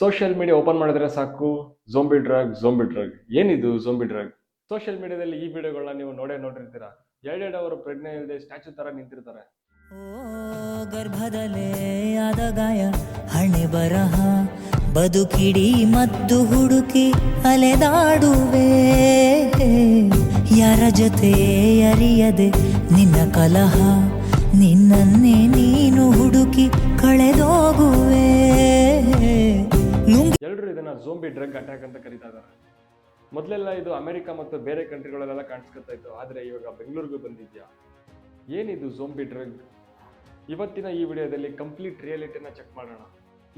Social media open ಮಾಡಿದ್ರೆ ಸಾಕು zombie drug ಏನಿದು ಝೋಂಬಿ ಡ್ರಗ್? ಸೋಷಿಯಲ್ ಮೀಡಿಯಾದಲ್ಲಿ ಈ ವಿಡಿಯೋಗಳನ್ನ ನೀವು ನೋಡಿರ್ತೀರಾ. 2 ಅವರು ಪ್ರಜ್ಞೆ ಇಲ್ಲದೆ ಸ್ಟ್ಯಾಚು ತರ ನಿಂತಿರ್ತಾರೆ. ಗರ್ಭದಲ್ಲೇ ಆದ ಗಾಯ, ಹಣೆ ಬರಹ ಬದುಕಿಡಿ ಮದ್ದು ಹುಡುಕಿ ಅಲೆದಾಡುವೆ, ಯಾರ ಜೊತೆ ಅರಿಯದೆ ನಿನ್ನ ಕಲಹ, ನಿನ್ನನ್ನೇ ನೀನು ಹುಡುಕಿ ಕಳೆದೋಗುವೆ. ಎಲ್ಲರೂ ಇದನ್ನ ಝೋಂಬಿ ಡ್ರಗ್ ಅಟ್ಯಾಕ್ ಅಂತ ಕರೀತಾ ಇದ್ದಾರೆ. ಮೊದಲೆಲ್ಲ ಇದು ಅಮೆರಿಕ ಮತ್ತು ಬೇರೆ ಕಂಟ್ರಿಗಳಲ್ಲೆಲ್ಲ ಕಾಣಿಸ್ಕೊತಾ ಇತ್ತು, ಆದ್ರೆ ಇವಾಗ ಬೆಂಗಳೂರಿಗೂ ಬಂದಿದ್ಯಾ. ಏನಿದು ಝೋಂಬಿ ಡ್ರಗ್? ಇವತ್ತಿನ ಈ ವಿಡಿಯೋದಲ್ಲಿ ಕಂಪ್ಲೀಟ್ ರಿಯಾಲಿಟಿನ ಚೆಕ್ ಮಾಡೋಣ.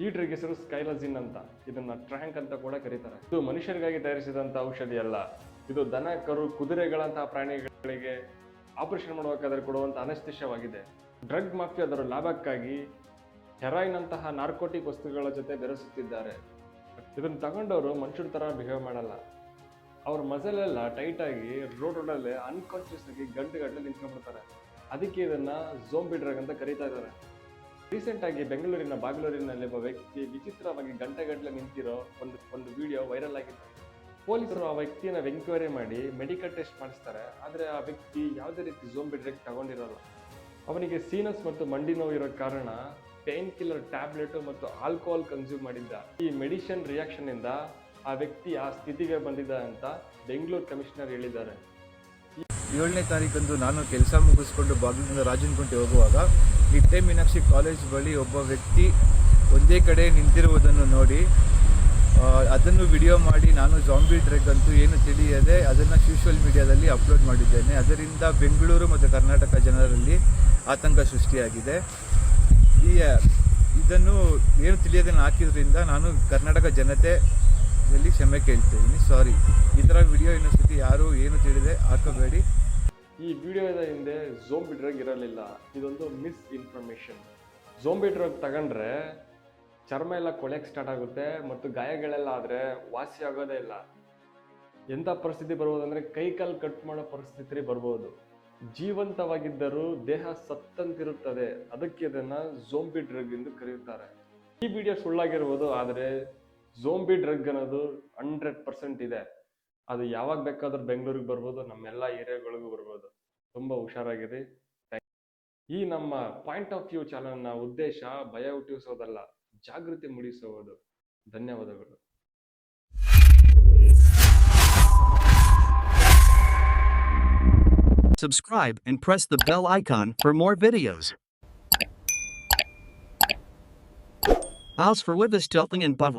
ಈ ಡ್ರಗ್ ಹೆಸರು ಸ್ಕೈಲಜಿನ್ ಅಂತ. ಇದನ್ನ ಟ್ರ್ಯಾಂಕ್ ಅಂತ ಕೂಡ ಕರೀತಾರೆ. ಇದು ಮನುಷ್ಯರಿಗಾಗಿ ತಯಾರಿಸಿದಂತ ಔಷಧಿ ಅಲ್ಲ. ಇದು ದನ, ಕರು, ಕುದುರೆಗಳಂತಹ ಪ್ರಾಣಿಗಳಿಗೆ ಆಪರೇಷನ್ ಮಾಡಬೇಕಾದ್ರೆ ಕೊಡುವಂತ ಅನಸ್ತೇಶವಾಗಿದೆ. ಡ್ರಗ್ ಮಾಫಿಯಾ ಅದರ ಲಾಭಕ್ಕಾಗಿ ಹೆರಾಯಿನ್ ಅಂತಹ ನಾರ್ಕೋಟಿಕ್ ವಸ್ತುಗಳ ಜೊತೆ ಬೆರೆಸುತ್ತಿದ್ದಾರೆ. ಇದನ್ನ ತಗೊಂಡವರು ಮನುಷ್ಯರ ತರ ಬಿಹೇವ್ ಮಾಡಲ್ಲ. ಅವ್ರ ಮಸಲ್ ಎಲ್ಲ ಟೈಟ್ ಆಗಿ ರೋಡಲ್ಲೇ ಅನ್ಕಾನ್ಶಿಯಸ್ ಆಗಿ ಗಂಟೆ ನಿಂತ್ಕೊಂಡ್ಬಿಡ್ತಾರೆ. ಅದಕ್ಕೆ ಇದನ್ನ ಝೋಂಬಿ ಡ್ರಗ್ ಅಂತ ಕರೀತಾ ಇದ್ದಾರೆ. ರೀಸೆಂಟ್ ಆಗಿ ಬೆಂಗಳೂರಿನ ಬಾಗಲೂರಿನಲ್ಲಿ ಒಬ್ಬ ವ್ಯಕ್ತಿ ವಿಚಿತ್ರವಾಗಿ ಗಂಟೆ ನಿಂತಿರೋ ಒಂದು ವಿಡಿಯೋ ವೈರಲ್ ಆಗಿತ್ತು. ಪೊಲೀಸರು ಆ ವ್ಯಕ್ತಿಯನ್ನ ಎಂಕ್ವೈರಿ ಮಾಡಿ ಮೆಡಿಕಲ್ ಟೆಸ್ಟ್ ಮಾಡಿಸ್ತಾರೆ. ಆದ್ರೆ ಆ ವ್ಯಕ್ತಿ ಯಾವುದೇ ರೀತಿ ಝೋಂಬಿ ಡ್ರಗ್ ತಗೊಂಡಿರಲ್ಲ. ಅವನಿಗೆ ಸೀನಸ್ ಮತ್ತು ಮಂಡಿ ನೋವು ಇರೋ ಕಾರಣ ಪೇನ್ ಕಿಲ್ಲರ್ ಟ್ಯಾಬ್ಲೆಟ್ ಮತ್ತು ಆಲ್ಕೋಹಾಲ್ ಕನ್ಸ್ಯೂಮ್ ಮಾಡಿದ್ದ. ಈ ಮೆಡಿಸಿನ್ ರಿಯಾಕ್ಷನ್ ಇಂದ ಆ ವ್ಯಕ್ತಿ ಆ ಸ್ಥಿತಿಗೆ ಬಂದಿದ್ದ ಅಂತ ಬೆಂಗಳೂರು ಕಮಿಷನರ್ ಹೇಳಿದ್ದಾರೆ. 7ನೇ ತಾರೀಕಂದು ನಾನು ಕೆಲಸ ಮುಗಿಸ್ಕೊಂಡು ಬಾಗಿಲಿನಿಂದ ರಾಜನಗುಂಟೆ ಹೋಗುವಾಗ ನಿಟ್ಟೆ ಮೀನಾಕ್ಷಿ ಕಾಲೇಜ್ ಬಳಿ ಒಬ್ಬ ವ್ಯಕ್ತಿ ಒಂದೇ ಕಡೆ ನಿಂತಿರುವುದನ್ನು ನೋಡಿ ಅದನ್ನು ವಿಡಿಯೋ ಮಾಡಿ ನಾನು ಝಾಂಬಿ ಡ್ರಗ್ ಅಂತೂ ಏನು ತಿಳಿಯದೆ ಅದನ್ನು ಸೋಷಿಯಲ್ ಮೀಡಿಯಾದಲ್ಲಿ ಅಪ್ಲೋಡ್ ಮಾಡಿದ್ದೇನೆ. ಅದರಿಂದ ಬೆಂಗಳೂರು ಮತ್ತು ಕರ್ನಾಟಕ ಜನರಲ್ಲಿ ಆತಂಕ ಸೃಷ್ಟಿಯಾಗಿದೆ. ಇದನ್ನು ಏನು ತಿಳಿಯದೆ ಹಾಕಿದ್ರಿಂದ ನಾನು ಕರ್ನಾಟಕ ಜನತೆಯಲ್ಲಿ ಕ್ಷಮೆ ಕೇಳ್ತಿದ್ದೀನಿ. ಸಾರಿ. ಈ ಥರ ವಿಡಿಯೋ ಇನ್ನೊಂದ್ಸತಿ ಯಾರು ಏನು ತಿಳಿದೆ ಹಾಕಬೇಡಿ. ಈ ವಿಡಿಯೋದ ಹಿಂದೆ ಝೋಂಬಿ ಡ್ರಗ್ ಇರಲಿಲ್ಲ. ಇದೊಂದು ಮಿಸ್ ಇನ್ಫಾರ್ಮೇಶನ್. ಝೋಂಬಿ ಡ್ರಗ್ ತಗೊಂಡ್ರೆ ಚರ್ಮ ಎಲ್ಲ ಕೊಳೆಯಕ್ಕೆ ಸ್ಟಾರ್ಟ್ ಆಗುತ್ತೆ ಮತ್ತು ಗಾಯಗಳೆಲ್ಲ ಆದರೆ ವಾಸಿ ಆಗೋದೇ ಇಲ್ಲ. ಎಂಥ ಪರಿಸ್ಥಿತಿ ಬರ್ಬೋದು ಅಂದರೆ ಕೈಕಾಲು ಕಟ್ ಮಾಡೋ ಪರಿಸ್ಥಿತಿ ಬರ್ಬೋದು. ಜೀವಂತವಾಗಿದ್ದರೂ ದೇಹ ಸತ್ತಂತಿರುತ್ತದೆ. ಅದಕ್ಕೆ ಇದನ್ನ ಝೋಂಬಿ ಡ್ರಗ್ ಎಂದು ಕರೆಯುತ್ತಾರೆ. ಈ ವಿಡಿಯೋ ಸುಳ್ಳಾಗಿರ್ಬೋದು, ಆದರೆ ಝೋಂಬಿ ಡ್ರಗ್ ಅನ್ನೋದು 100% ಇದೆ. ಅದು ಯಾವಾಗ ಬೇಕಾದ್ರೂ ಬೆಂಗಳೂರಿಗೆ ಬರ್ಬೋದು, ನಮ್ಮೆಲ್ಲ ಏರಿಯಾಗಳಿಗೂ ಬರ್ಬೋದು. ತುಂಬಾ ಹುಷಾರಾಗಿರಿ. ಈ ನಮ್ಮ ಪಾಯಿಂಟ್ ಆಫ್ ವ್ಯೂ ಚಾನಲ್ನ ಉದ್ದೇಶ ಭಯ ಹುಟ್ಟಿಸೋದಲ್ಲ, ಜಾಗೃತಿ ಮೂಡಿಸುವುದು. ಧನ್ಯವಾದಗಳು. Subscribe and press the bell icon for more videos. Als for Wibis Tilting and Buffalo.